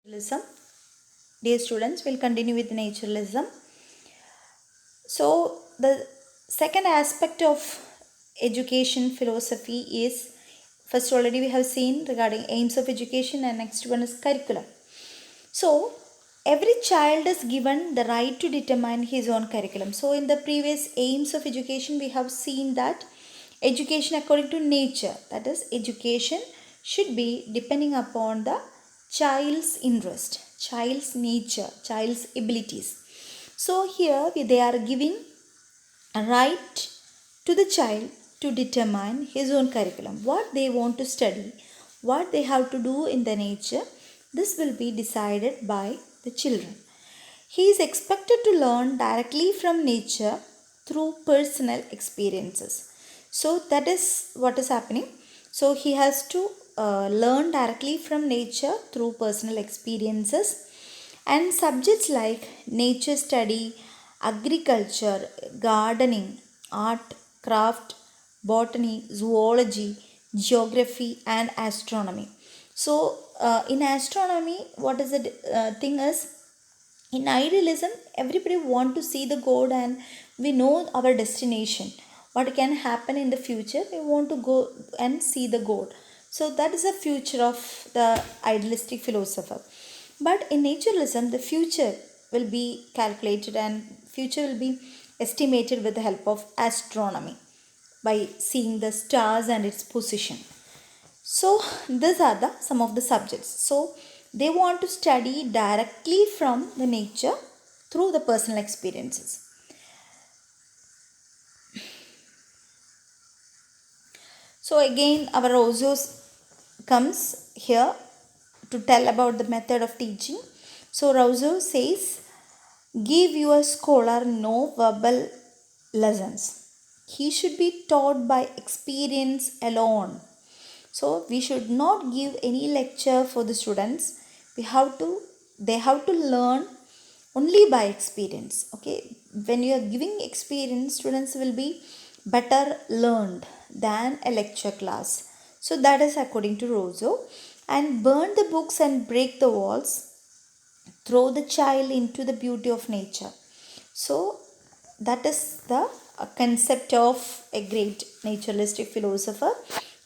Naturalism. Dear students, we'll continue with naturalism. So, the second aspect of education philosophy is first already we have seen regarding aims of education, and next one is curriculum. So, every child is given the right to determine his own curriculum. So, in the previous aims of education, we have seen that education according to nature, that is, education should be depending upon the child's interest, child's nature, child's abilities. So, here they are giving a right to the child to determine his own curriculum, what they want to study, what they have to do in the nature. This will be decided by the children. He is expected to learn directly from nature through personal experiences. So that is what is happening. So he has to learn directly from nature through personal experiences, and subjects like nature study, agriculture, gardening, art, craft, botany, zoology, geography, and astronomy. So, in astronomy, what is the thing is, in idealism, everybody want to see the god, and we know our destination. What can happen in the future? We want to go and see the god. So that is the future of the idealistic philosopher. But in naturalism, the future will be calculated and future will be estimated with the help of astronomy by seeing the stars and its position. So these are the some of the subjects. So they want to study directly from the nature through the personal experiences. So again our Rousseau comes here to tell about the method of teaching. So Rousseau says, give your scholar no verbal lessons. He should be taught by experience alone. So we should not give any lecture for the students. They have to learn only by experience. Okay, when you are giving experience, students will be better learned than a lecture class. So that is according to Rousseau. And burn the books and break the walls, throw the child into the beauty of nature. So that is the concept of a great naturalistic philosopher,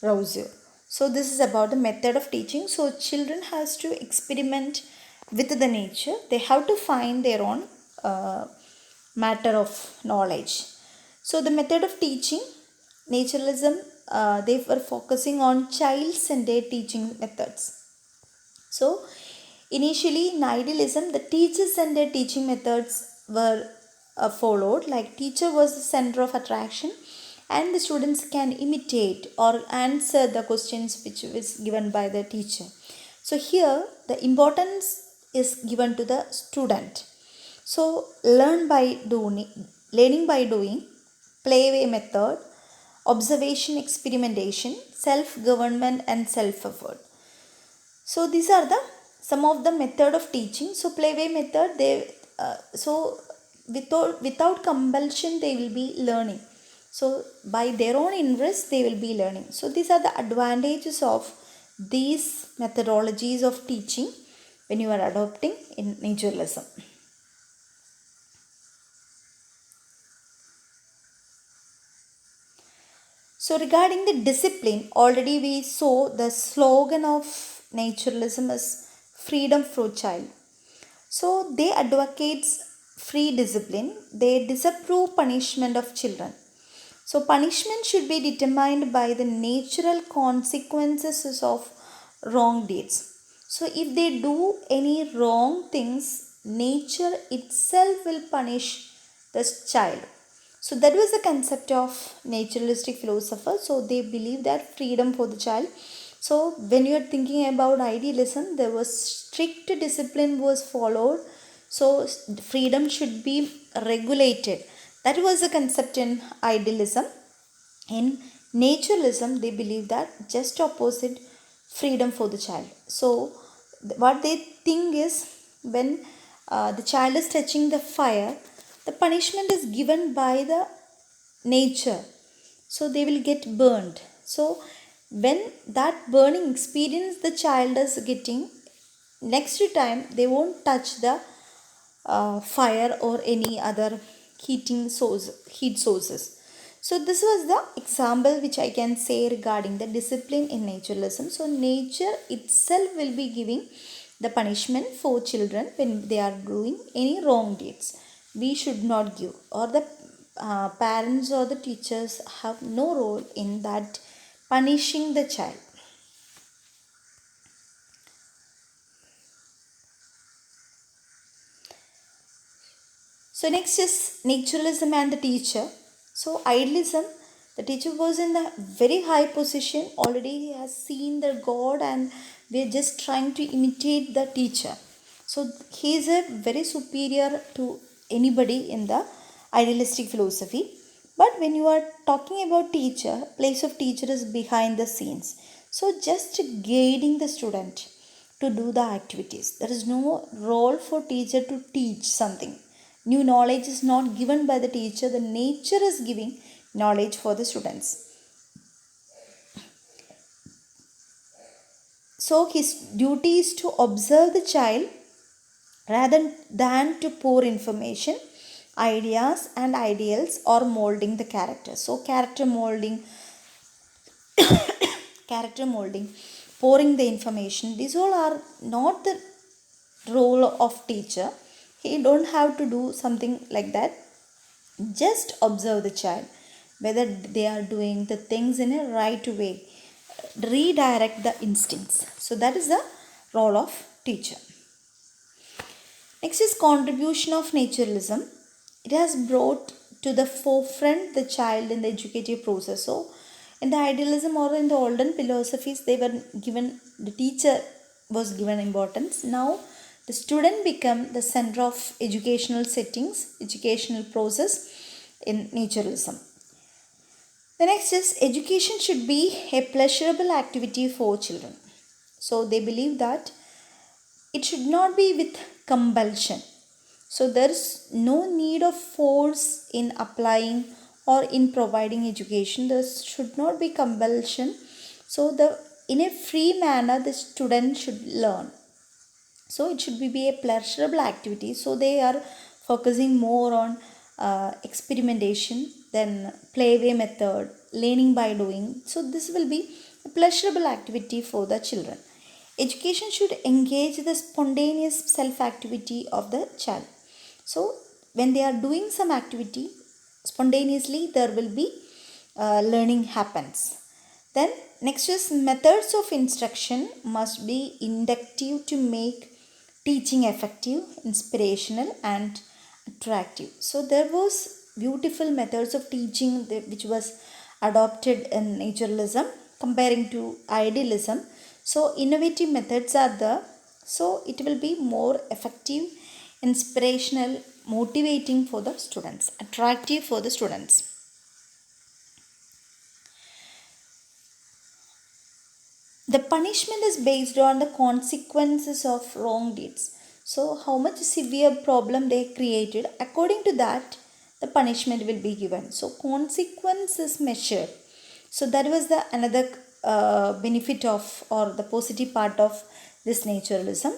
Rousseau. So this is about the method of teaching. So children has to experiment with the nature. They have to find their own matter of knowledge. So the method of teaching, naturalism, they were focusing on child-centered teaching methods. So, initially in idealism, the teacher-centered teaching methods were followed. Like teacher was the center of attraction, and the students can imitate or answer the questions which is given by the teacher. So here the importance is given to the student. So learning by doing, playway method, observation, experimentation, self-government, and self-effort. So these are the some of the method of teaching. So playway method, they so without compulsion they will be learning. So by their own interest they will be learning. So these are the advantages of these methodologies of teaching when you are adopting in naturalism. So regarding the discipline, already we saw the slogan of naturalism is freedom for child. So they advocates free discipline. They disapprove punishment of children. So punishment should be determined by the natural consequences of wrong deeds. So if they do any wrong things, nature itself will punish this child. So that was the concept of naturalistic philosopher. So they believe that freedom for the child. So when you are thinking about idealism, there was strict discipline was followed. So freedom should be regulated. That was the concept in idealism. In naturalism, they believe that just opposite, freedom for the child. So what they think is, when the child is touching the fire, the punishment is given by the nature, so they will get burned. So when that burning experience the child is getting, next time they won't touch the fire or any other heat sources. So this was the example which I can say regarding the discipline in naturalism. So nature itself will be giving the punishment for children when they are doing any wrong deeds. We should not give, or the parents or the teachers have no role in that punishing the child. So next is naturalism and the teacher. So idealism, the teacher was in the very high position. Already he has seen the God and we are just trying to imitate the teacher. So he is a very superior to anybody in the idealistic philosophy. But when you are talking about teacher, place of teacher is behind the scenes. So just guiding the student to do the activities. There is no role for teacher to teach something. New knowledge is not given by the teacher, the nature is giving knowledge for the students. So his duty is to observe the child rather than to pour information, ideas and ideals or molding the character. So character molding, pouring the information, these all are not the role of teacher. He don't have to do something like that. Just observe the child whether they are doing the things in a right way, redirect the instincts. So that is the role of teacher. Next is contribution of naturalism. It has brought to the forefront the child in the educative process. So in the idealism or in the olden philosophies, they were given, the teacher was given importance. Now the student become the center of educational settings, educational process in naturalism. The next is education should be a pleasurable activity for children. So they believe that it should not be with compulsion. So there is no need of force in applying or in providing education. There should not be compulsion. So the in a free manner the student should learn. So it should be a pleasurable activity. So they are focusing more on experimentation, then playway method, learning by doing. So this will be a pleasurable activity for the children. Education should engage the spontaneous self activity of the child. So when they are doing some activity spontaneously, there will be learning happens. Then next is methods of instruction must be inductive to make teaching effective, inspirational and attractive. So there was beautiful methods of teaching which was adopted in naturalism comparing to idealism. So innovative methods are there. So it will be more effective, inspirational, motivating for the students, attractive for the students. The punishment is based on the consequences of wrong deeds. So how much severe problem they created, according to that the punishment will be given. So consequence is measured. So that was the another benefit of, or the positive part of this naturalism.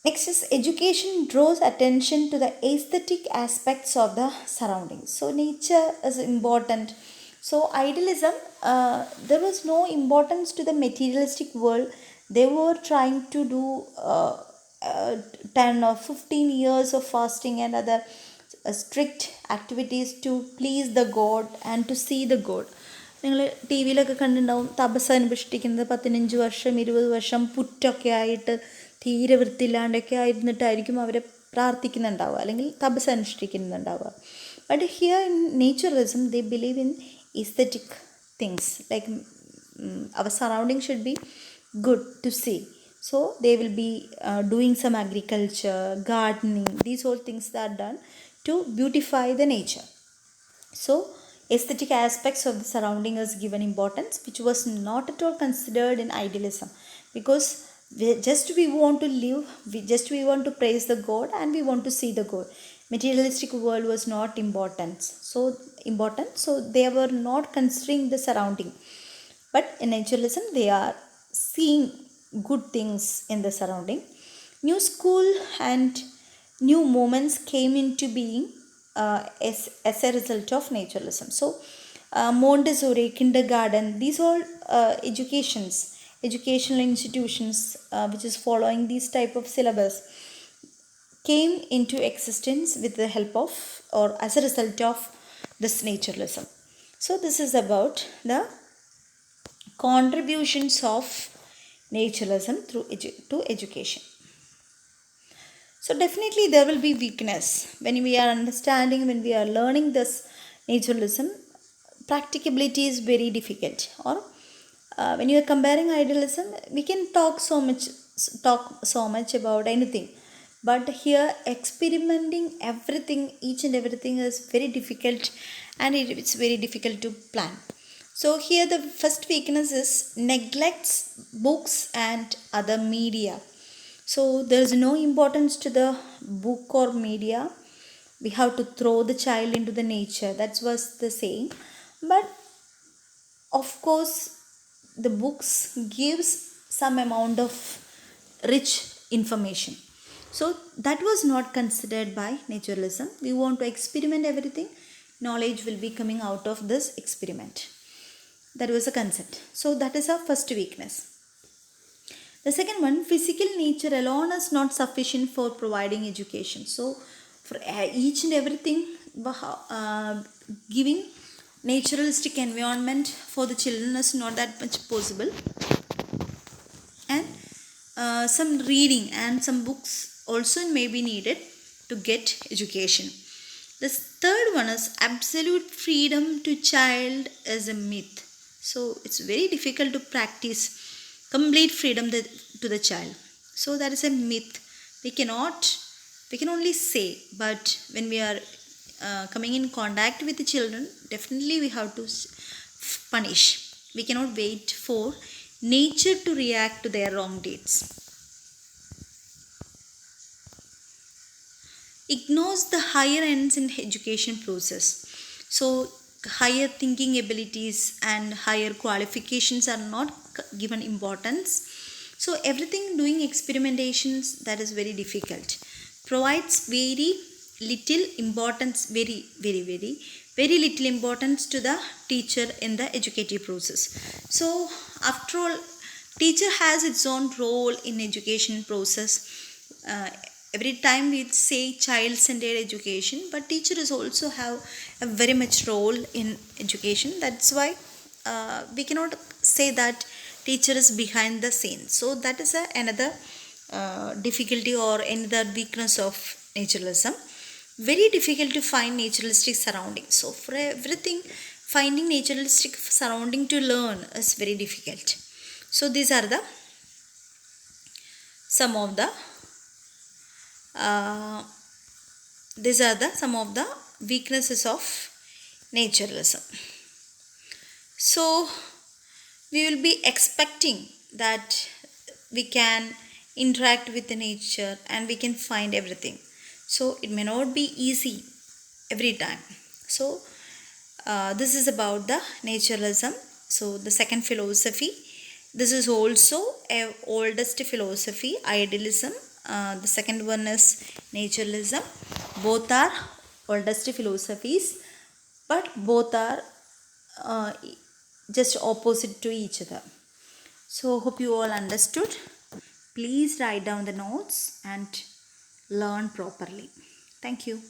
Next is education draws attention to the aesthetic aspects of the surroundings. So nature is important. So idealism, there was no importance to the materialistic world. They were trying to do 10 or 15 years of fasting and other strict activities to please the God and to see the God. നിങ്ങൾ T വിയിലൊക്കെ കണ്ടിട്ടുണ്ടാവും, തപസ് അനുഷ്ഠിക്കുന്നത് 15 വർഷം 20 വർഷം പുറ്റൊക്കെ ആയിട്ട് തീരെ വൃത്തിയില്ലാണ്ടൊക്കെ ആയിരുന്നിട്ടായിരിക്കും അവരെ പ്രാർത്ഥിക്കുന്നുണ്ടാവുക അല്ലെങ്കിൽ തപസ് അനുഷ്ഠിക്കുന്നുണ്ടാവുക. But here in naturism they believe in aesthetic things, like our surrounding should be good to see. So they will be doing some agriculture, gardening, these all things that are done to beautify the nature. So aesthetic aspects of the surrounding is given importance, which was not at all considered in idealism, because we want to live, we want to praise the God and we want to see the God. Materialistic world was not important, so they were not considering the surrounding. But in naturalism they are seeing good things in the surrounding. New school and new moments came into being as a result of naturalism. So, Montessori, kindergarten, these all educational institutions which is following these type of syllabus came into existence with the help of or as a result of this naturalism. So, this is about the contributions of naturalism to education. So definitely there will be weakness when we are understanding, when we are learning this naturalism. Practicability is very difficult, or when you are comparing idealism, we can talk so much about anything, but here experimenting everything, each and everything is very difficult, and it's very difficult to plan. So here the first weakness is neglects books and other media. So there is no importance to the book or media. We have to throw the child into the nature. That was the saying. But of course, the books gives some amount of rich information. So that was not considered by naturalism. We want to experiment everything. Knowledge will be coming out of this experiment. That was a concept. So that is our first weakness. The second one, physical nature alone is not sufficient for providing education. So, for each and everything, giving naturalistic environment for the children is not that much possible. And some reading and some books also may be needed to get education. The third one is absolute freedom to child is a myth. So it's very difficult to practice complete freedom to the child. So that is a myth. We can only say, but when we are coming in contact with the children, definitely we have to punish. We cannot wait for nature to react to their wrong deeds. Ignores the higher ends in education process. So higher thinking abilities and higher qualifications are not given importance. So everything doing experimentations, that is very difficult. Provides very little importance, very little importance to the teacher in the educative process. So after all, teacher has its own role in education process. Every time we say child-centered education, but teachers also have a very much role in education. That's why we cannot say that teacher is behind the scenes. So that is another difficulty or another weakness of naturalism. Very difficult to find naturalistic surroundings. So for everything, finding naturalistic surrounding to learn is very difficult. So these are the some of the some of the weaknesses of naturalism. So we will be expecting that we can interact with the nature and we can find everything. So it may not be easy every time. So this is about the naturalism. So the second philosophy. This is also a oldest philosophy, idealism. The second one is naturalism. Both are oldest philosophies, but both are just opposite to each other. So hope you all understood. Please write down the notes and learn properly. Thank you.